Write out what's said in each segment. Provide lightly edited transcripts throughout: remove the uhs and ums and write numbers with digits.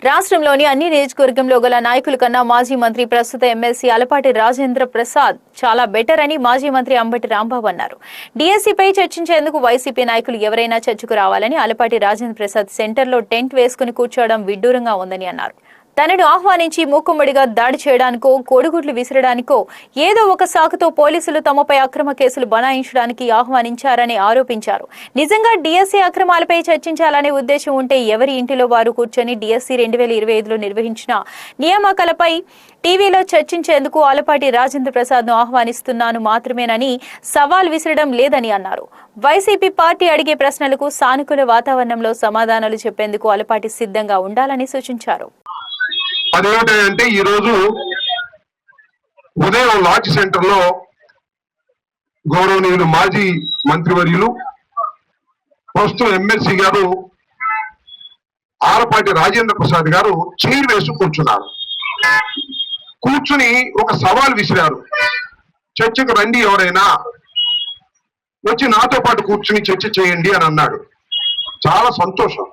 రాష్ట్రంలోని అన్ని నియోజకవర్గంలో గల నాయకుల కన్నా మాజీ మంత్రి ప్రస్తుత ఎమ్మెల్సీ అలపాటి రాజేంద్ర ప్రసాద్ చాలా బెటర్ అని మాజీ మంత్రి అంబటి రాంబాబు అన్నారు. డిఎస్సీపై చర్చించేందుకు వైసీపీ నాయకులు ఎవరైనా చర్చకు రావాలని అలపాటి రాజేంద్ర ప్రసాద్ సెంటర్లో టెంట్ వేసుకుని కూర్చోవడం విడ్డూరంగా ఉందని అన్నారు. తనను ఆహ్వానించి మూకుమ్మడిగా దాడి చేయడానికో కోడిగుడ్లు విసిరడానికో ఏదో ఒక సాకుతో పోలీసులు తమపై అక్రమ కేసులు బనాయించడానికి ఆహ్వానించారని ఆరోపించారు. నిజంగా డిఎస్సీ అక్రమాలపై చర్చించాలనే ఉద్దేశం ఉంటే ఎవరి ఇంటిలో వారు కూర్చొని డిఎస్సీ 2025లో నిర్వహించిన నియామకాలపై టీవీలో చర్చించేందుకు అలపాటి రాజేంద్ర ప్రసాద్ ను ఆహ్వానిస్తున్నాను మాత్రమేనని సవాల్ విసరడం లేదని అన్నారు. వైసీపీ పార్టీ అడిగే ప్రశ్నలకు సానుకూల వాతావరణంలో సమాధానాలు చెప్పేందుకు అలపాటి సిద్ధంగా ఉండాలని సూచించారు. అదేంటంటే ఈరోజు ఉదయం లాడ్జ్ సెంటర్ లో గౌరవనీయులు మాజీ మంత్రివర్యులు ప్రస్తుతం ఎమ్మెల్సీ గారు ఆలపాటి రాజేంద్ర ప్రసాద్ గారు చైర్ వేసి కూర్చున్నారు. కూర్చుని ఒక సవాల్ విసిరారు. చర్చకు రండి, ఎవరైనా వచ్చి నాతో పాటు కూర్చుని చర్చ చేయండి అని అన్నాడు. చాలా సంతోషం.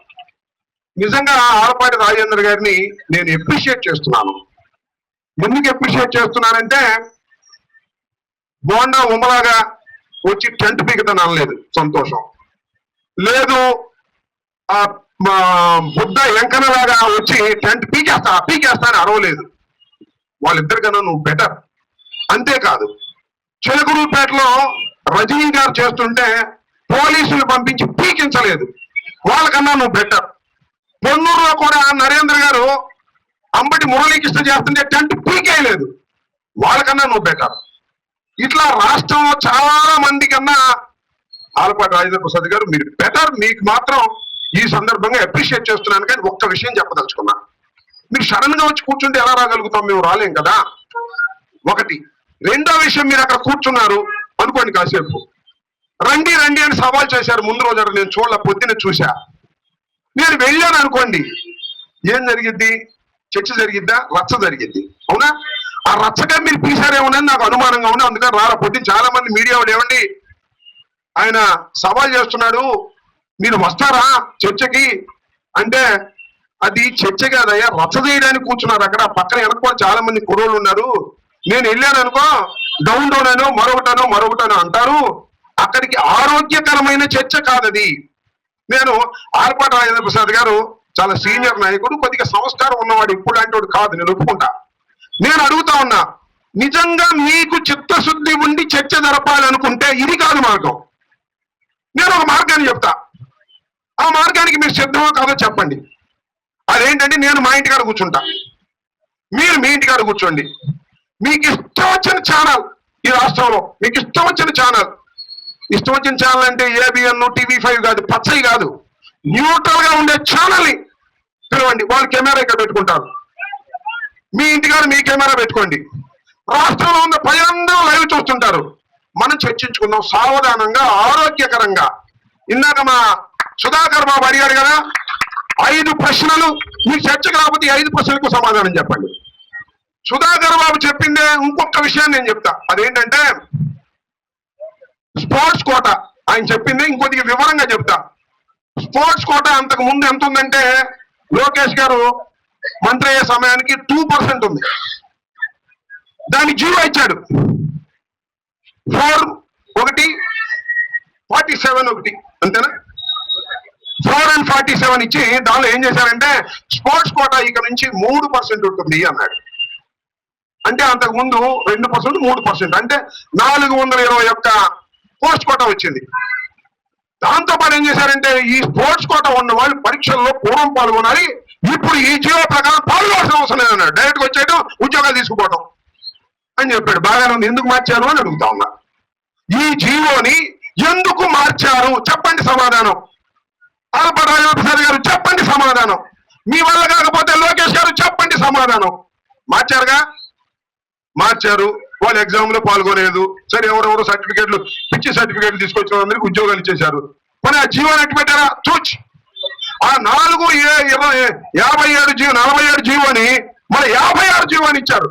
నిజంగా ఆలపాటి రాజేంద్ర గారిని నేను అప్రిషియేట్ చేస్తున్నాను. ఎందుకు అప్రిషియేట్ చేస్తున్నానంటే బోండా ఉమ్మలాగా వచ్చి టెంట్ పీకుతాను అనలేదు, సంతోషం లేదు. ఆ బుద్ధ ఎంకనలాగా వచ్చి టెంట్ పీకేస్తా అని అరవలేదు. వాళ్ళిద్దరికన్నా నువ్వు బెటర్. అంతేకాదు, చిలకలూరుపేటలో రజనీ గారు చేస్తుంటే పోలీసులు పంపించి పీకించలేదు. వాళ్ళకన్నా నువ్వు బెటర్. పొన్నూరులో కూడా నరేంద్ర గారు అంబటి మురళీకృష్ణ చేస్తుంటే టెంట్ పీకేయలేదు. వాళ్ళకన్నా నువ్వు బెటర్. ఇట్లా రాష్ట్రంలో చాలా మంది కన్నా ఆలపాటి రాజేంద్ర ప్రసాద్ గారు మీరు బెటర్. మీకు మాత్రం ఈ సందర్భంగా అప్రిషియేట్ చేస్తున్నాను. కానీ ఒక్క విషయం చెప్పదలుచుకున్నా, మీరు సడన్ గా వచ్చి కూర్చుంటే ఎలా రాగలుగుతాం? మేము రాలేం కదా. ఒకటి. రెండో విషయం, మీరు అక్కడ కూర్చున్నారు అనుకోండి, కాసేపు రండి రండి అని సవాల్ చేశారు. ముందు రోజు నేను చూడాల, పొద్దున చూశా. నేను వెళ్ళాను అనుకోండి, ఏం జరిగిద్ది? చర్చ జరిగిద్దా? రచ్చ జరిగిద్ది. అవునా? ఆ రచ్చగా మీరు తీశారేమోనని నాకు అనుమానంగా ఉంది. అందుకని రారా. పొద్దున చాలా మంది మీడియా వాళ్ళు ఏమండి ఆయన సవాల్ చేస్తున్నాడు, మీరు వస్తారా చర్చకి అంటే, అది చర్చ కాదయ్యా, రచ్చ చేయడానికి కూర్చున్నారు. అక్కడ పక్కన వెనక చాలా మంది కుర్రోళ్ళు ఉన్నారు. నేను వెళ్ళాను అనుకో, డౌన్ డౌన్ అనో మరొకటనో అంటారు. అక్కడికి ఆరోగ్యకరమైన చర్చ కాదది. నేను ఆలపాటి రాజేంద్ర ప్రసాద్ గారు చాలా సీనియర్ నాయకుడు, కొద్దిగా సంస్కారం ఉన్నవాడు, ఇప్పుడు అంటోడు కాదు, నేను ఒప్పుకుంటా. నేను అడుగుతా ఉన్నా, నిజంగా మీకు చిత్తశుద్ధి ఉండి చర్చ జరపాలనుకుంటే ఇది కాదు మార్గం. నేను ఒక మార్గాన్ని చెప్తా. ఆ మార్గానికి మీరు సిద్ధమో కాదో చెప్పండి. అదేంటంటే, నేను మా ఇంటికాడ కూర్చుంటా, మీరు మీ ఇంటికాడ కూర్చోండి. మీకు ఇష్టం వచ్చిన ఛానల్, ఈ రాష్ట్రంలో మీకు ఇష్టం వచ్చిన ఛానల్ అంటే ఏబిఎన్, TV5 కాదు, పచ్చయి కాదు, న్యూట్రల్ గా ఉండే ఛానల్ ని పిలవండి. వాళ్ళు కెమెరా ఇక్కడ పెట్టుకుంటారు. మీ ఇంటికాడ మీ కెమెరా పెట్టుకోండి. రాష్ట్రంలో ఉన్న ప్రజలందరూ లైవ్ చూస్తుంటారు. మనం చర్చించుకుందాం సావధానంగా, ఆరోగ్యకరంగా. ఇందాక మా సుధాకర్ బాబు అడిగాడు కదా, 5 ప్రశ్నలు. మీకు చర్చకు రాకపోతే 5 ప్రశ్నలకు సమాధానం చెప్పండి. సుధాకర్ బాబు చెప్పిందే ఇంకొక విషయాన్ని నేను చెప్తా. అదేంటంటే స్పోర్ట్స్ కోట. ఆయన చెప్పింది ఇంకొద్దిగా వివరంగా చెప్తా. స్పోర్ట్స్ కోట అంతకు ముందు ఎంత ఉందంటే, లోకేష్ గారు మంత్రి అయ్యే సమయానికి 2% ఉంది. దాన్ని 0 ఇచ్చాడు. 4 1 47 1 అంతేనా, 4 and 47 ఇచ్చి దానిలో ఏం చేశారంటే, స్పోర్ట్స్ కోట ఇక నుంచి 3% ఉంటుంది అన్నాడు. అంటే అంతకు ముందు 2%, 3%, అంటే 421 పోస్ట్ కోట వచ్చింది. దాంతో పాటు ఏం చేశారంటే, ఈ స్పోర్ట్స్ కోట ఉన్న వాళ్ళు పరీక్షల్లో పూర్వం పాల్గొనాలి, ఇప్పుడు ఈ జీవో ప్రకారం పాల్గొనాల్సిన అవసరం లేదన్నాడు. డైరెక్ట్గా వచ్చేయడం, ఉద్యోగాలు తీసుకుపోవడం అని చెప్పాడు. బాగానే ఉంది. ఎందుకు మార్చారు అని అడుగుతా ఉన్నా. ఈ జీవోని ఎందుకు మార్చారు చెప్పండి సమాధానం. ఆలపాటి రాజేంద్ర ప్రసాద్ గారు చెప్పండి సమాధానం. మీ వల్ల కాకపోతే లోకేష్ గారు చెప్పండి సమాధానం. మార్చారుగా, మార్చారు. వాళ్ళు ఎగ్జామ్ లో పాల్గొలేదు. సరే, ఎవరెవరు సర్టిఫికేట్లు, పిచ్చి సర్టిఫికేట్లు తీసుకొచ్చిన అందరికి ఉద్యోగాలు ఇచ్చేశారు. మరి ఆ జీవోని ఎట్టు పెట్టారా? చూచి ఆ 47 జీవోని మన 56 జీవోని ఇచ్చారు.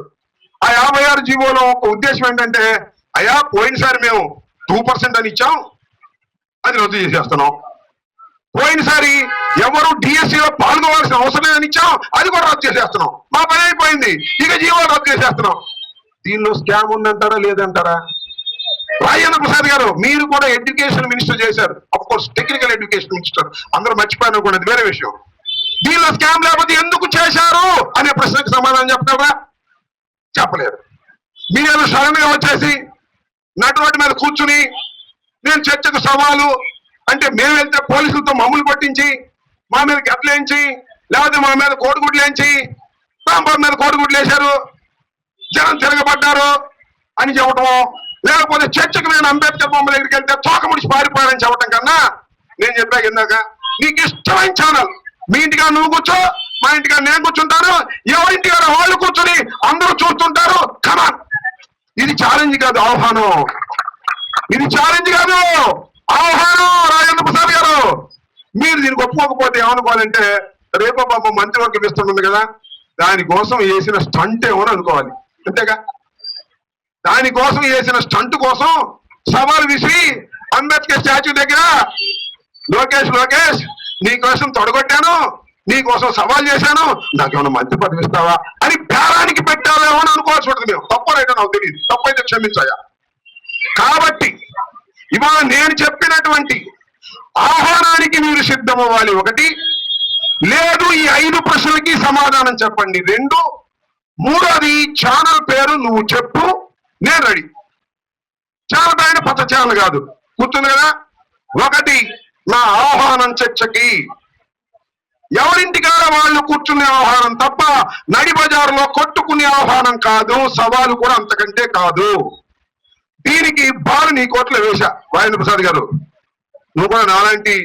ఆ 56 జీవోలో ఒక ఉద్దేశం ఏంటంటే, అయ్యా పోయినసారి మేము 2% అని ఇచ్చాం, అది రద్దు చేసేస్తున్నాం. పోయినసారి ఎవరు డిఎస్సిలో పాల్గొవాల్సిన అవసరం లేదని ఇచ్చాం, అది కూడా రద్దు చేసేస్తున్నాం. మా పని అయిపోయింది, ఇక జీవో రద్దు చేసేస్తున్నాం. దీనిలో స్కామ్ ఉందంటారా లేదంటారా? రాజేంద్ర ప్రసాద్ గారు, మీరు కూడా ఎడ్యుకేషన్ మినిస్టర్ చేశారు, of course technical education minister, అందరూ మర్చిపోయినా కూడా అది వేరే విషయం. దీనిలో స్కామ్ లేకపోతే ఎందుకు చేశారు అనే ప్రశ్నకు సమాధానం చెప్పగలరా? చెప్పలేరు. మీరేదో సడన్ గా వచ్చేసి నటువంటి మీద కూర్చుని నేను చర్చకు సవాలు అంటే, మేము వెళ్తే పోలీసులతో మమ్మల్ని కొట్టించి మా మీద గట్లేంచి, లేకపోతే మా మీద కోడిగుడ్లేంచి, రాంబాబు మీద కోడిగుడ్లు వేశారు, జనం తిరగబడ్డారు అని చెప్పటం, లేకపోతే చర్చకు నేను అంబేద్కర్ బొమ్మ దగ్గరికి వెళ్తే తోక ముడిచి పారిపోయారని చెప్పడం కన్నా, నేను చెప్పాక ఇందాక నీకు ఇష్టమైన ఛానల్, మీ ఇంటిగా నువ్వు కూర్చో, మా ఇంటిగా నేను కూర్చుంటాను, ఎవరింటిగా వాళ్ళు కూర్చొని అందరూ చూస్తుంటారు. కమాన్, ఇది ఛాలెంజ్ కాదు, ఆహ్వానం. ఇది ఛాలెంజ్ కాదు, ఆహ్వానం. రాజేంద్ర ప్రసాద్ గారు, మీరు దీనికి ఒప్పుకోకపోతే ఏమనుకోవాలంటే, రేపో పాపం మంత్రివర్గం ఇస్తుంటుంది కదా, దానికోసం వేసిన స్టంట్ ఏమో అనుకోవాలి, అంతేగా. దానికోసం వేసిన స్టంట్ కోసం సవాల్ విసిరి అంబేద్కర్ స్టాచ్యూ దగ్గర లోకేష్ నీకోసం తొడగొట్టాను, నీకోసం సవాల్ చేశాను, నాకేమన్నా మంత్రి పదవి ఇస్తావా అని బేరానికి పెట్టావేమో అని అనుకోవాల్సి ఉంటుంది. మేము తప్పనైతే నాకు తెలియదు, తప్పైతే క్షమించాయా. కాబట్టి ఇవాళ నేను చెప్పినటువంటి ఆహ్వానానికి మీరు సిద్ధమవ్వాలి, ఒకటి. లేదు, ఈ 5 ప్రశ్నలకి సమాధానం చెప్పండి, 2. మూడోది, ఛానల్ పేరు నువ్వు చెప్పు, నేను రెడీ. ఛానల్ పైన పచ్చ ఛానల్ కాదు, గుర్తుంది కదా. 1, నా ఆహ్వానం చర్చకి ఎవరింటికాడ వాళ్ళు కూర్చునే ఆహ్వానం తప్ప నడి బజారులో కొట్టుకునే ఆహ్వానం కాదు, సవాలు కూడా అంతకంటే కాదు. దీనికి బాలు నీ కోట్లో వేశా. రాజేంద్ర ప్రసాద్ గారు, నువ్వు కూడా నాలాంటి,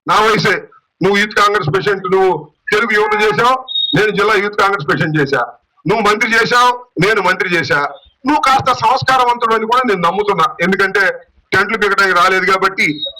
నా వయసే, నువ్వు యూత్ కాంగ్రెస్ ప్రెసిడెంట్, నువ్వు తెలుగు యువత చేశావు, నేను జిల్లా యూత్ కాంగ్రెస్ ప్రెసిడెంట్ చేశా. నువ్వు మంత్రి చేశావు, నేను మంత్రి చేశా. నువ్వు కాస్త సంస్కారవంతుడు అని కూడా నేను నమ్ముతున్నా, ఎందుకంటే టెంట్లు పీకడానికి రాలేదు కాబట్టి